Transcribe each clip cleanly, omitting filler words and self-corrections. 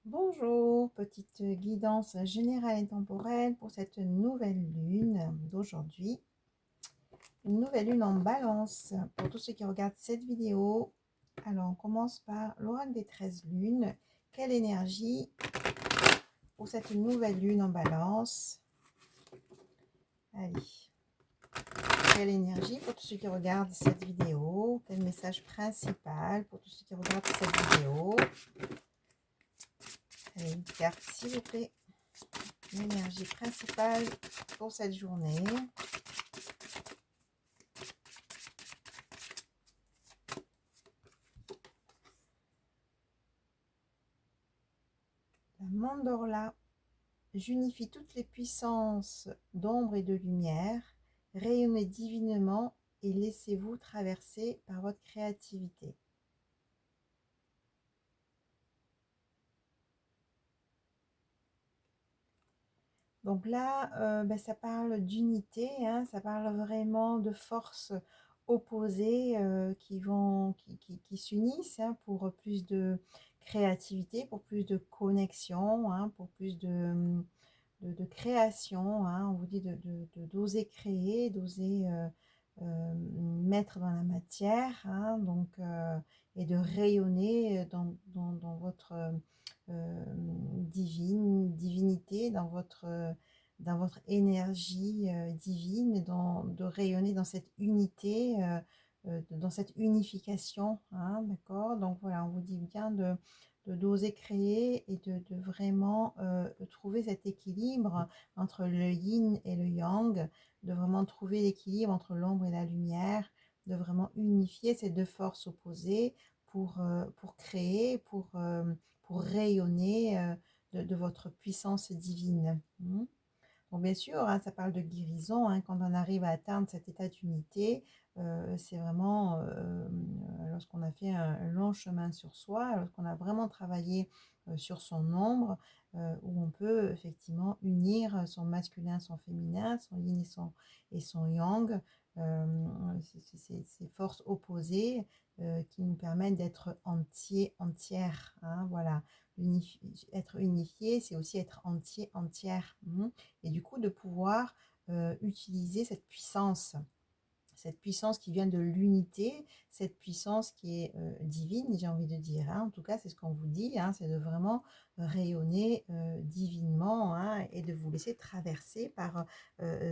Bonjour, petite guidance générale et temporelle pour cette nouvelle lune d'aujourd'hui. Une nouvelle lune en balance. Pour tous ceux qui regardent cette vidéo, alors on commence par l'oracle des 13 lunes. Quelle énergie pour cette nouvelle lune en balance? Allez, quelle énergie pour tous ceux qui regardent cette vidéo? Quel message principal pour tous ceux qui regardent cette vidéo? Allez, une carte s'il vous plaît. L'énergie principale pour cette journée. La mandorla, j'unifie toutes les puissances d'ombre et de lumière, rayonnez divinement et laissez-vous traverser par votre créativité. Donc là, ça parle d'unité, hein, ça parle vraiment de forces opposées qui s'unissent, hein, pour plus de créativité, pour plus de connexion, hein, pour plus de création, hein. On vous dit d'oser créer, d'oser mettre dans la matière, hein, donc, et de rayonner dans votre divinité, dans votre énergie divine, de rayonner dans cette unité, dans cette unification, hein, d'accord. Donc voilà, on vous dit bien d'oser créer et de vraiment trouver cet équilibre entre le yin et le yang, de vraiment trouver l'équilibre entre l'ombre et la lumière, de vraiment unifier ces deux forces opposées pour créer, pour rayonner de votre puissance divine. Bon, bien sûr, hein, ça parle de guérison, hein, quand on arrive à atteindre cet état d'unité, c'est vraiment lorsqu'on a fait un long chemin sur soi, lorsqu'on a vraiment travaillé sur son ombre, où on peut effectivement unir son masculin, son féminin, son yin et son yang, ces forces opposées qui nous permettent d'être entiers, entières, hein, voilà. Être unifié, c'est aussi être entier, entière. Et du coup de pouvoir utiliser cette puissance qui vient de l'unité, cette puissance qui est divine, j'ai envie de dire, hein. En tout cas c'est ce qu'on vous dit, hein, c'est de vraiment rayonner divinement, hein, et de vous laisser traverser par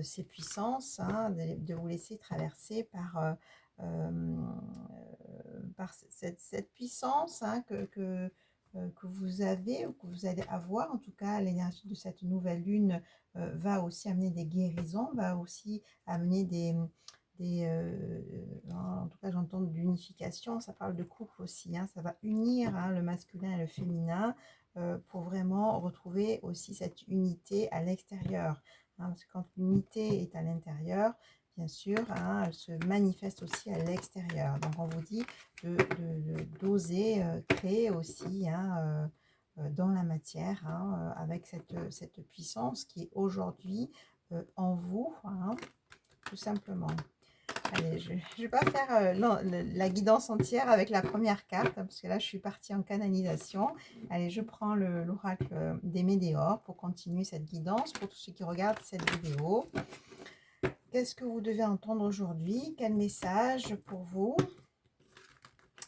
ces puissances, hein, de vous laisser traverser par cette puissance, hein, que vous avez ou que vous allez avoir. En tout cas, l'énergie de cette nouvelle lune va aussi amener des guérisons, va aussi amener en tout cas j'entends de l'unification, ça parle de couple aussi, hein, ça va unir, hein, le masculin et le féminin pour vraiment retrouver aussi cette unité à l'extérieur, hein, parce que quand l'unité est à l'intérieur, bien sûr, hein, elle se manifeste aussi à l'extérieur. Donc on vous dit d'oser créer aussi, hein, dans la matière, hein, avec cette puissance qui est aujourd'hui en vous, hein, tout simplement. Allez, je ne vais pas faire la guidance entière avec la première carte, hein, parce que là, je suis partie en canalisation. Allez, je prends l'oracle des météores pour continuer cette guidance pour tous ceux qui regardent cette vidéo. Qu'est-ce que vous devez entendre aujourd'hui? Quel message pour vous?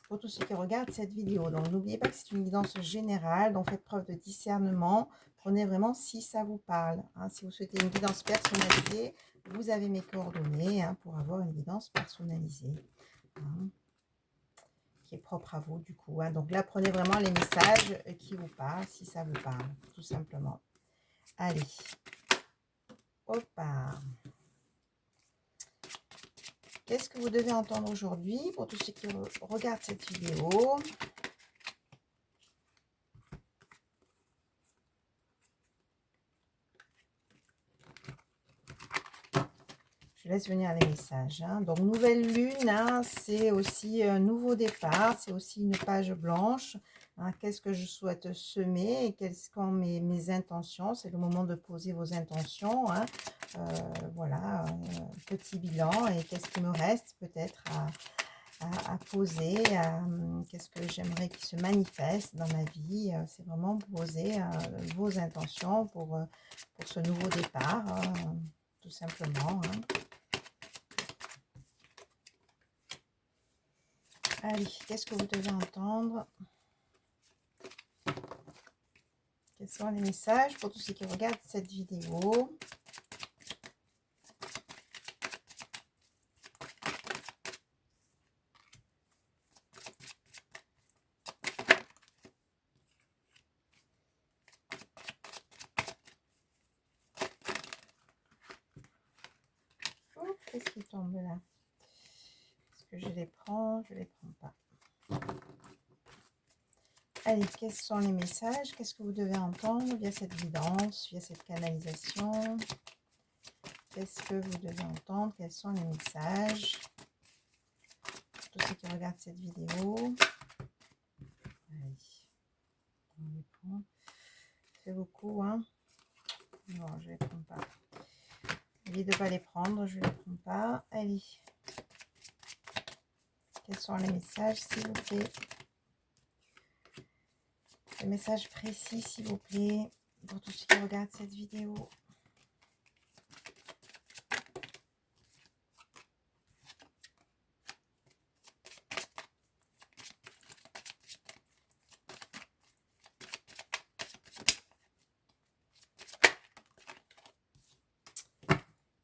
Pour tous ceux qui regardent cette vidéo. Donc, n'oubliez pas que c'est une guidance générale, donc faites preuve de discernement. Prenez vraiment si ça vous parle, hein. Si vous souhaitez une guidance personnalisée, vous avez mes coordonnées, hein, pour avoir une guidance personnalisée, hein, qui est propre à vous du coup, hein. Donc là, prenez vraiment les messages qui vous parlent, si ça vous parle, tout simplement. Allez, hop. Qu'est-ce que vous devez entendre aujourd'hui pour tous ceux qui regardent cette vidéo? Je laisse venir les messages, hein. Donc, nouvelle lune, hein, c'est aussi un nouveau départ, c'est aussi une page blanche, hein. Qu'est-ce que je souhaite semer et quelles sont mes intentions? C'est le moment de poser vos intentions, hein. Voilà, petit bilan et qu'est-ce qui me reste peut-être à poser, qu'est-ce que j'aimerais qu'il se manifeste dans ma vie. C'est vraiment poser vos intentions pour ce nouveau départ, tout simplement. Allez, qu'est-ce que vous devez entendre? Quels sont les messages pour tous ceux qui regardent cette vidéo? Oh, qu'est-ce qui tombe là? Est-ce que je les prends? Je les prends pas. Allez, quels sont les messages? Qu'est-ce que vous devez entendre via cette guidance, via cette canalisation? Qu'est-ce que vous devez entendre? Quels sont les messages? Pour tous ceux qui regardent cette vidéo. Allez, on les prend. Ça fait beaucoup, hein? Non, je ne les prends pas. L'idée de ne pas les prendre, je ne les prends pas. Allez. Quels sont les messages, s'il vous plaît? Les messages précis, s'il vous plaît, pour tous ceux qui regardent cette vidéo.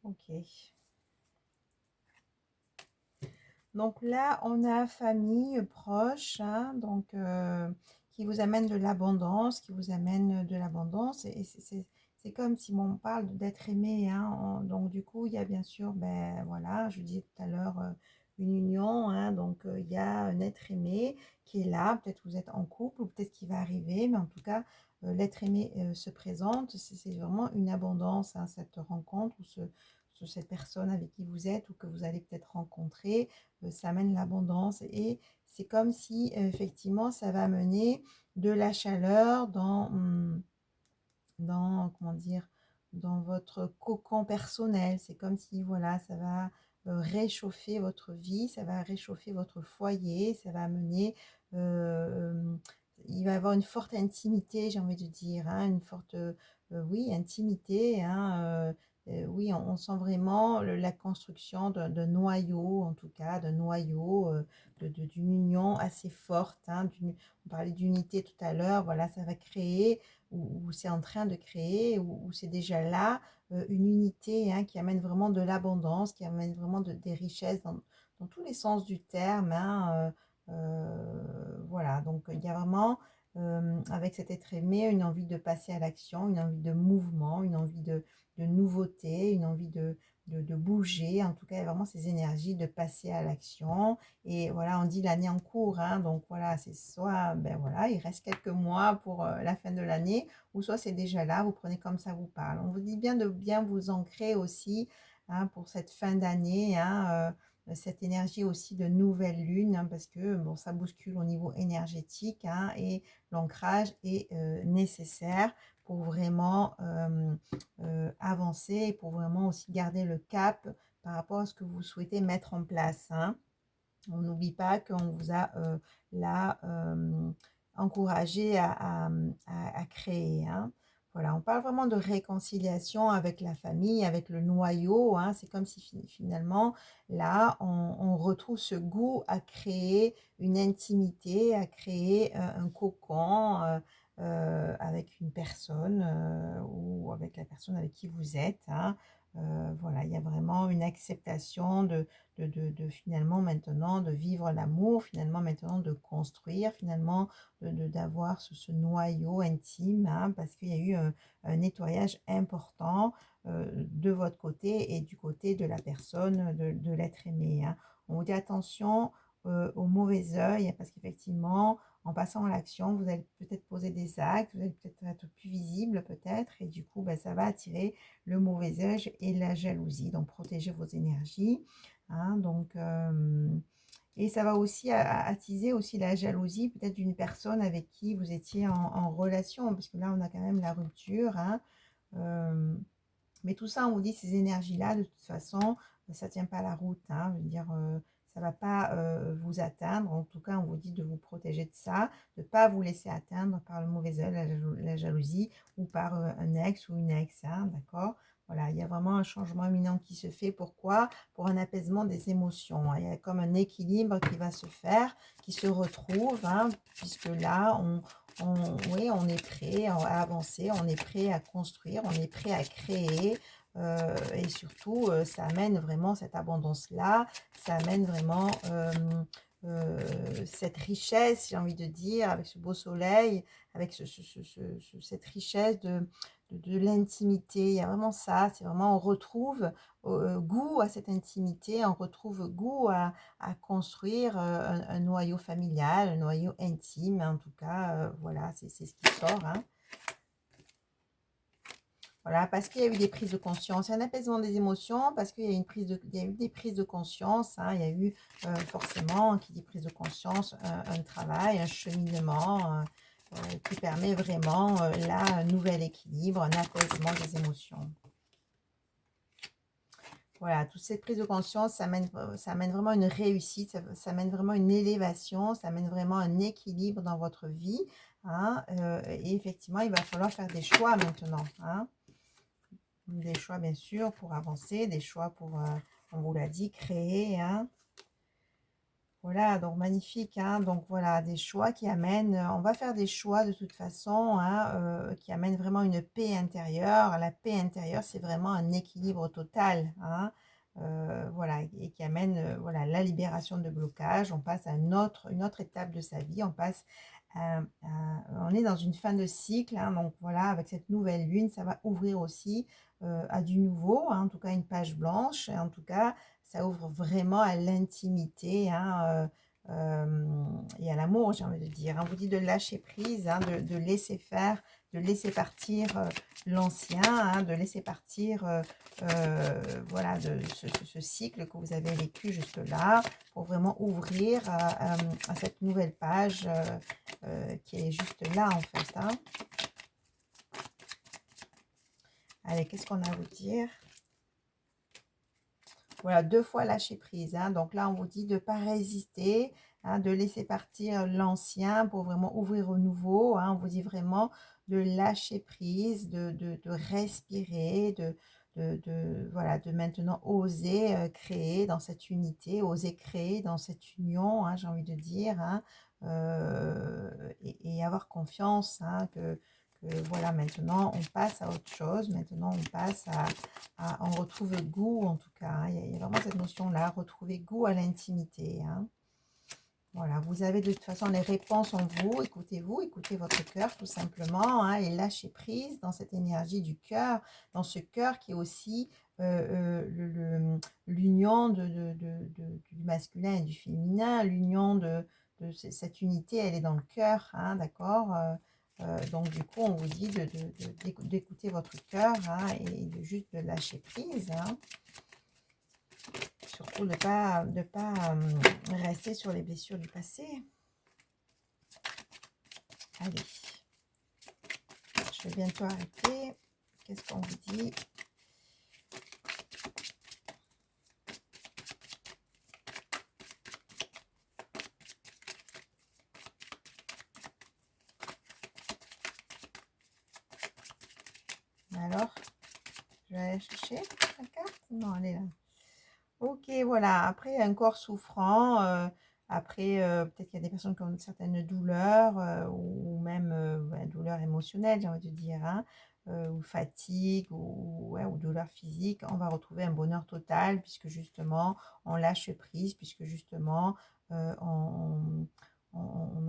Ok. Donc là, on a famille proche, hein, donc qui vous amène de l'abondance, qui vous amène de l'abondance. Et c'est comme si on parle d'être aimé, hein. Donc du coup, il y a bien sûr, ben voilà, je disais tout à l'heure, une union, hein, donc il y a un être aimé qui est là. Peut-être vous êtes en couple ou peut-être qu'il va arriver, mais en tout cas, l'être aimé se présente. C'est vraiment une abondance, hein, cette rencontre ou cette personne avec qui vous êtes ou que vous allez peut-être rencontrer. Ça amène l'abondance et c'est comme si effectivement ça va amener de la chaleur dans comment dire, dans votre cocon personnel. C'est comme si voilà, ça va réchauffer votre vie, ça va réchauffer votre foyer, ça va amener il va y avoir une forte intimité, j'ai envie de dire, hein, une forte oui, intimité, hein, oui, on sent vraiment la construction de noyaux, en tout cas, de noyaux, d'une union assez forte. Hein, on parlait d'unité tout à l'heure, voilà, ça va créer, ou c'est en train de créer, ou c'est déjà là, une unité, hein, qui amène vraiment de l'abondance, qui amène vraiment des richesses dans tous les sens du terme. Hein, voilà, donc il y a vraiment, avec cet être aimé, une envie de passer à l'action, une envie de mouvement, une envie de nouveauté, une envie de bouger. En tout cas, il y a vraiment ces énergies de passer à l'action. Et voilà, on dit l'année en cours, hein, donc voilà, c'est soit, ben voilà, il reste quelques mois pour la fin de l'année, ou soit c'est déjà là, vous prenez comme ça vous parle. On vous dit bien de bien vous ancrer aussi, hein, pour cette fin d'année, hein, cette énergie aussi de nouvelle lune, hein, parce que bon, ça bouscule au niveau énergétique, hein, et l'ancrage est nécessaire pour vraiment avancer, pour vraiment aussi garder le cap par rapport à ce que vous souhaitez mettre en place. Hein. On n'oublie pas qu'on vous a là encouragé à créer. Hein. Voilà, on parle vraiment de réconciliation avec la famille, avec le noyau. Hein. C'est comme si finalement, là, on retrouve ce goût à créer une intimité, à créer un cocon avec une personne ou avec la personne avec qui vous êtes. Hein. Voilà, il y a vraiment une acceptation de finalement maintenant de vivre l'amour, finalement maintenant de construire, finalement d'avoir ce noyau intime, hein, parce qu'il y a eu un nettoyage important de votre côté et du côté de la personne, de l'être aimé. Hein. On vous dit attention au mauvais œil, parce qu'effectivement, en passant à l'action, vous allez peut-être poser des actes, vous allez peut-être être plus visible peut-être, et du coup, ben, ça va attirer le mauvais œil et la jalousie. Donc, protégez vos énergies. Hein, donc, et ça va aussi attiser aussi la jalousie peut-être d'une personne avec qui vous étiez en relation, parce que là, on a quand même la rupture. Hein, mais tout ça, on vous dit, ces énergies-là, de toute façon, ça ne tient pas la route. Hein, je veux dire, ça va pas vous atteindre. En tout cas, on vous dit de vous protéger de ça, de ne pas vous laisser atteindre par le mauvais œil, la jalousie ou par un ex ou une ex, hein, d'accord? Voilà, il y a vraiment un changement imminent qui se fait. Pourquoi? Pour un apaisement des émotions, hein. Il y a comme un équilibre qui va se faire, qui se retrouve, hein, puisque là, oui, on est prêt à avancer, on est prêt à construire, on est prêt à créer. Et surtout, ça amène vraiment cette abondance-là, ça amène vraiment cette richesse, j'ai envie de dire, avec ce beau soleil, avec cette richesse de l'intimité. Il y a vraiment ça, c'est vraiment, on retrouve goût à cette intimité, on retrouve goût à construire un noyau familial, un noyau intime, en tout cas, voilà, c'est ce qui sort, hein. Voilà, parce qu'il y a eu des prises de conscience, un apaisement des émotions, parce qu'il y a il y a eu des prises de conscience, hein, il y a eu forcément, qui dit prise de conscience, un travail, un cheminement qui permet vraiment là un nouvel équilibre, un apaisement des émotions. Voilà, toutes ces prises de conscience, ça amène vraiment une réussite, ça amène vraiment une élévation, ça amène vraiment un équilibre dans votre vie, hein, et effectivement, il va falloir faire des choix maintenant, hein. Des choix, bien sûr, pour avancer, des choix pour, on vous l'a dit, créer, hein. Voilà, donc magnifique, hein. Donc voilà, des choix qui amènent, on va faire des choix de toute façon, hein, qui amènent vraiment une paix intérieure. La paix intérieure, c'est vraiment un équilibre total, hein. Voilà, et qui amène voilà, la libération de blocage. On passe à une autre étape de sa vie. On passe on est dans une fin de cycle, hein. Donc voilà, avec cette nouvelle lune, ça va ouvrir aussi à du nouveau, hein, en tout cas une page blanche. Et en tout cas, ça ouvre vraiment à l'intimité, hein, et à l'amour, j'ai envie de dire. On vous dit de lâcher prise, hein, de laisser faire, de laisser partir l'ancien, hein, de laisser partir voilà, de ce cycle que vous avez vécu jusque-là, pour vraiment ouvrir à cette nouvelle page qui est juste là, en fait, hein. Allez, qu'est-ce qu'on a à vous dire? Voilà, 2 fois lâcher prise, hein. Donc là, on vous dit de ne pas résister, hein, de laisser partir l'ancien pour vraiment ouvrir au nouveau, hein. On vous dit vraiment de lâcher prise, de respirer, voilà, de maintenant oser créer dans cette unité, oser créer dans cette union, hein, j'ai envie de dire, hein, et avoir confiance, hein, que voilà, maintenant on passe à autre chose, maintenant on passe on retrouve goût, en tout cas, hein. Il y a vraiment cette notion-là, retrouver goût à l'intimité, hein. Voilà, vous avez de toute façon les réponses en vous, écoutez votre cœur tout simplement, hein, et lâchez prise dans cette énergie du cœur, dans ce cœur qui est aussi l'union du masculin et du féminin, l'union cette unité, elle est dans le cœur, hein, d'accord. Donc du coup, on vous dit d'écouter votre cœur, hein, et de juste de lâcher prise, hein. Surtout de pas rester sur les blessures du passé. Allez, je vais bientôt arrêter. Qu'est-ce qu'on vous dit? Alors, je vais aller chercher la carte? Non, elle est là. Ok, voilà. Après, un corps souffrant. Après, peut-être qu'il y a des personnes qui ont une certaine douleur ou même douleur émotionnelle, j'ai envie de dire, hein, ou fatigue ouais, ou douleur physique. On va retrouver un bonheur total puisque justement, on lâche prise, puisque justement, on